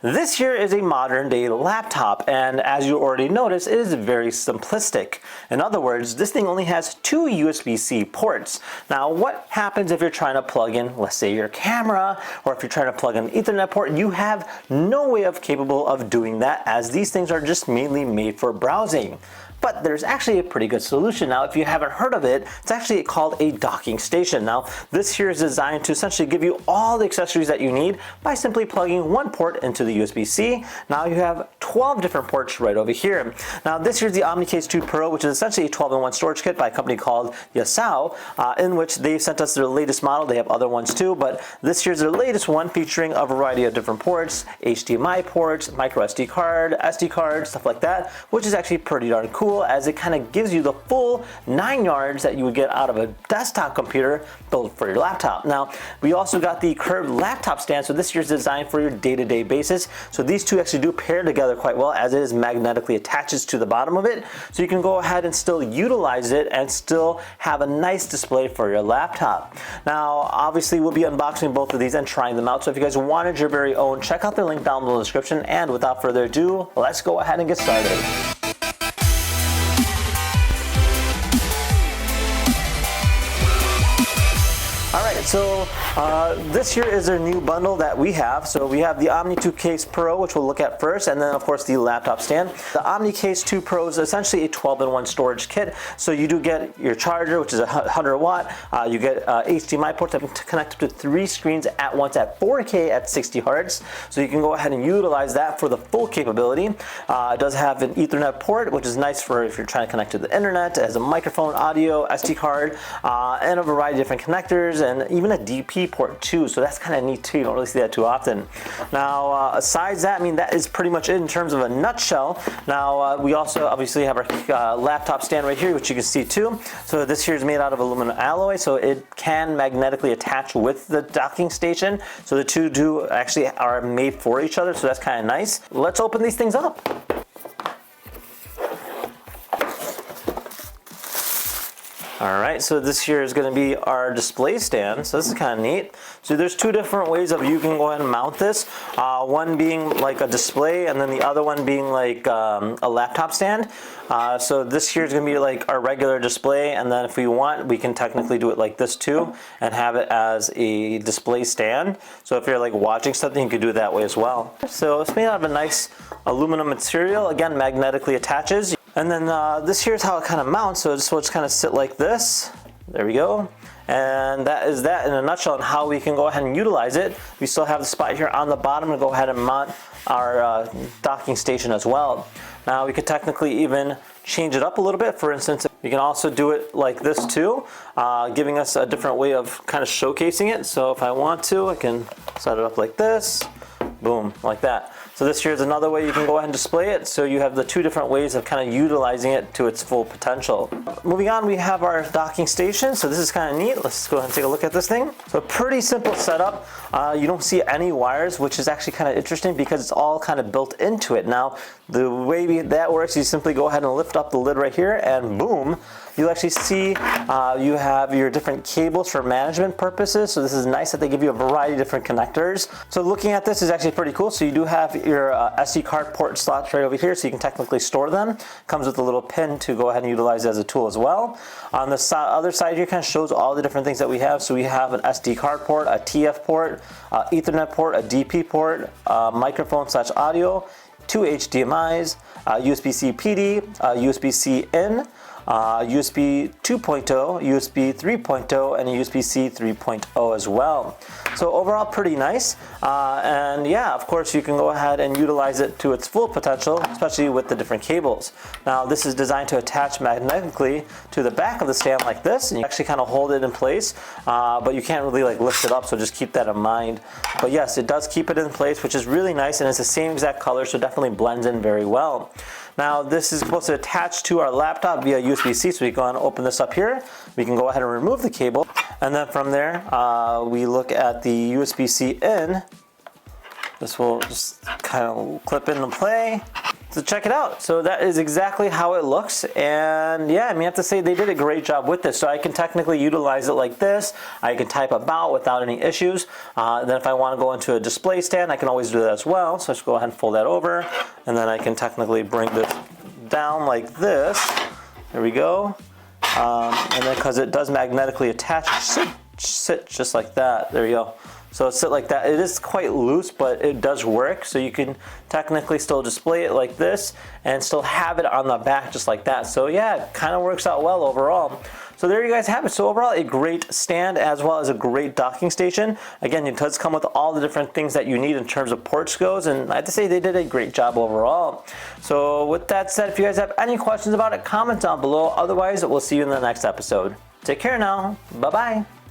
This here is a modern day laptop, and as you already noticed, it is very simplistic. In other words, this thing only has two USB-C ports. Now, what happens if you're trying to plug in, let's say, your camera, or if you're trying to plug in an Ethernet port? You have no way of capable of doing that, as these things are just mainly made for browsing. But there's actually a pretty good solution. Now, if you haven't heard of it, it's actually called a docking station. Now, this here is designed to essentially give you all the accessories that you need by simply plugging one port into the USB-C. Now you have 12 different ports right over here. Now, this here's the OmniCase 2 Pro, which is essentially a 12-in-1 storage kit by a company called JSAUX, in which they sent us their latest model. They have other ones too, but this here's their latest one, featuring a variety of different ports, HDMI ports, micro SD card, SD card, stuff like that, which is actually pretty darn cool, as it kind of gives you the full 9 yards that you would get out of a desktop computer built for your laptop. Now, we also got the curved laptop stand, so this here is designed for your day-to-day basis. So these two actually do pair together quite well, as it is magnetically attaches to the bottom of it, so you can go ahead and still utilize it and still have a nice display for your laptop. Now, obviously we'll be unboxing both of these and trying them out, so if you guys wanted your very own, check out the link down below in the description, and without further ado, let's go ahead and get started. So this here is their new bundle that we have. So we have the OmniCase Pro, which we'll look at first, and then of course the laptop stand. The OmniCase 2 Pro is essentially a 12-in-1 storage kit. So you do get your charger, which is a 100 watt. You get HDMI ports that can connect to 3 screens at once at 4K at 60 Hz. So you can go ahead and utilize that for the full capability. It does have an Ethernet port, which is nice for if you're trying to connect to the internet. It has a microphone, audio, SD card, and a variety of different connectors, and even a DP port too, so that's kind of neat too. You don't really see that too often. Now, besides that, I mean, that is pretty much it in terms of a nutshell. Now, we also obviously have our laptop stand right here, which you can see too. So this here is made out of aluminum alloy, so it can magnetically attach with the docking station. So the two actually are made for each other, so that's kind of nice. Let's open these things up. Alright, so this here is going to be our display stand, so this is kind of neat. So there's two different ways of you can go ahead and mount this. One being like a display, and then the other one being like a laptop stand. So this here is going to be like our regular display, and then if we want, we can technically do it like this too, and have it as a display stand. So if you're like watching something, you could do it that way as well. So it's made out of a nice aluminum material, again magnetically attaches. And then this here's how it kind of mounts, so this will just kind of sit like this. There we go. And that is that in a nutshell on how we can go ahead and utilize it. We still have the spot here on the bottom to go ahead and mount our docking station as well. Now we could technically even change it up a little bit. For instance, you can also do it like this too, giving us a different way of kind of showcasing it. So if I want to, I can set it up like this, boom, like that. So this here is another way you can go ahead and display it. So you have the two different ways of kind of utilizing it to its full potential. Moving on, we have our docking station. So this is kind of neat. Let's go ahead and take a look at this thing. So pretty simple setup. You don't see any wires, which is actually kind of interesting because it's all kind of built into it. Now, the way that works, you simply go ahead and lift up the lid right here, and boom, you'll actually see you have your different cables for management purposes. So this is nice that they give you a variety of different connectors. So looking at this is actually pretty cool. So you do have your SD card port slots right over here, so you can technically store them. Comes with a little pin to go ahead and utilize it as a tool as well. On the other side here kind of shows all the different things that we have. So we have an SD card port, a TF port, Ethernet port, a DP port, microphone/audio, 2 HDMIs, USB-C PD, USB-C in, USB 2.0, USB 3.0, and a USB-C 3.0 as well. So overall pretty nice, and yeah, of course you can go ahead and utilize it to its full potential, especially with the different cables. Now this is designed to attach magnetically to the back of the stand like this, and you actually kind of hold it in place, but you can't really like lift it up, so just keep that in mind. But yes, it does keep it in place, which is really nice, and it's the same exact color, so definitely blends in very well. Now this is supposed to attach to our laptop via USB-C, so we go and open this up here. We can go ahead and remove the cable, and then from there we look at the USB-C in. This will just kind of clip into play. So check it out. So that is exactly how it looks, and yeah, I mean, I have to say they did a great job with this. So I can technically utilize it like this. I can type about without any issues. Then if I want to go into a display stand, I can always do that as well. So let's go ahead and fold that over, and then I can technically bring this down like this. There we go. And then because it does magnetically attach, sit just like that. There you go. So sit like that. It is quite loose, but it does work. So you can technically still display it like this and still have it on the back just like that. So yeah, it kind of works out well overall. So there you guys have it. So overall, a great stand as well as a great docking station. Again, it does come with all the different things that you need in terms of ports goes, and I have to say they did a great job overall. So with that said, if you guys have any questions about it, comment down below. Otherwise, we'll see you in the next episode. Take care now. Bye-bye.